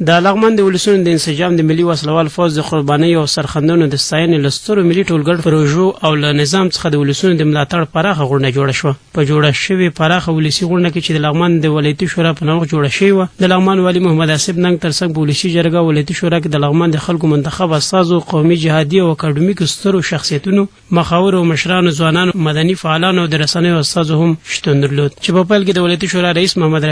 د لغمان د ولسونو د انسجام د ملي وسلوال فوز د قربانیو او سرښندنو د ستاینې سترو ملي ټولګټو پروژو او له نظام څخه د ولسونو د ملاتړ پراخه غونډه جوړه شوه. په جوړه شوې پراخه ولسي غونډه کې چې د لغمان د ولایتي شورا په نوښت جوړه شوې وه، د لغمان والي محمد ننګ ترڅنګ په ولسي جرګه ولایتي شورا کې د لغمان د خلکو منتخب استازو، قومي، جهادي او اکاډمیکو سترو شخصیتونو، مخور او مشرانو، ځوانانو، مدني فعالانو او د رسنیو استازو هم شتون درلود. چې په پیل کې د ولایتي شورا رئیس محمد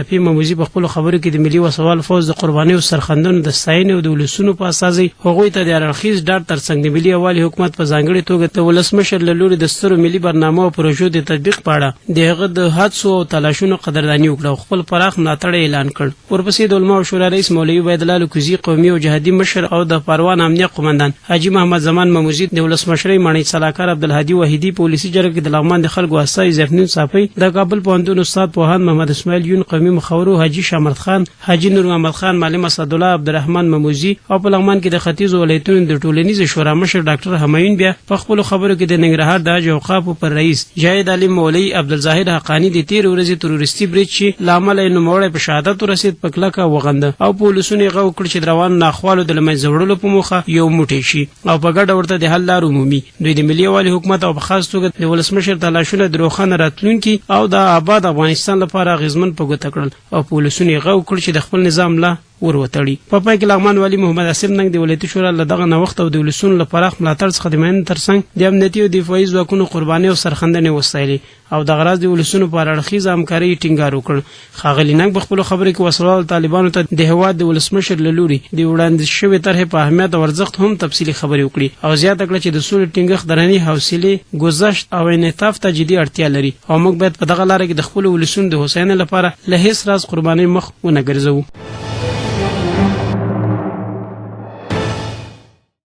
په خپل خبرو کې د ملي وسلوال فوز د قربانیو سرښندنو د ستاینې او د ولسونو په اساسي هغوی ته د اړخیز ډاډ ترڅنګ د ملي والي حکومت په ځانګړې توګه د ولسمشر له لوري د سترو ملي برنامو او پروژو د تطبیق په اړه د هغه د هڅو او تلاشونو قدرداني وکړه او خپل پراخ ملاتړ اعلان کړ. ورپسې د علماو شورا رئیس مولوي عبیدالله کوزي، قومي او جهادي مشر او د پروان امنیه قومندان حاجي محمد زمان مموزي، د ولسمشرۍ ماڼۍ سلاکار عبدالهادي وحیدي، په ولسي جرګه کې د لغمان د خلکو استازي زفنون صافي، د کابل پوهنتون استاد پوهاند محمد اسماعیل یون، قومي مخور حاجي شامرد خان، حاجي نور محمد خان، معلم اسدالله عبدالرحمن مموزي او په لغمان کې د ختیځو ولایتونو د ټولنیز شورا مشر ډاکټر همایون بیا په خپل خبرو کې د ننګرهار د حج اوقافو پر رئیس جاهد علي مولوي عبدالظاهر حقانی د تیر ورځې تروریستي برید چې لامل یې نوموړی په شهادت ورسید په کلکه وغنده او په ولسونو یې غو کړ چې د روان ناخوالو د له منځه وړلو په موخه یو موټی شي او په ګډه ورته د حل لار عمومي. دوی د ملي والي حکومت او په خاص توګه د ولسمشر تلاشونه د روښانه راتلونکي او د آباد افغانستان لپاره اغیزمن په ګوته کړل او په ولسونو یې غو کړ چې د خپل نظام له وروتړي. په پای کې لغمان والي محمد ننګ د ولایتي شورا له دغه نوښت او د ولسونو له پراخ ملاتړ څخه د معین ترڅنګ د امنیتي او دفاعي ځواکونو قرباني او سرښندنې وستایلې او د غراض د ولسونو په اړخیزه همکارۍ ټینګار وکړ. ښاغلي ننګ په خپلو خبرو کې وسلوال طالبانو ته د هېواد د ولسمشر له لوري د وړاندې شوې طرحې په اهمیت او ارزښت هم تفصیلي خبرې وکړي او زیاته کړه چې د سولې ټینګښت درنې حوصلې، ګذشت او انعطاف ته جدي اړتیا لري او موږ باید په دغه لاره کې د خپلو ولسونو د هوساینې لپاره له هېڅ راز قربانۍ مخ ونه ګرځوو.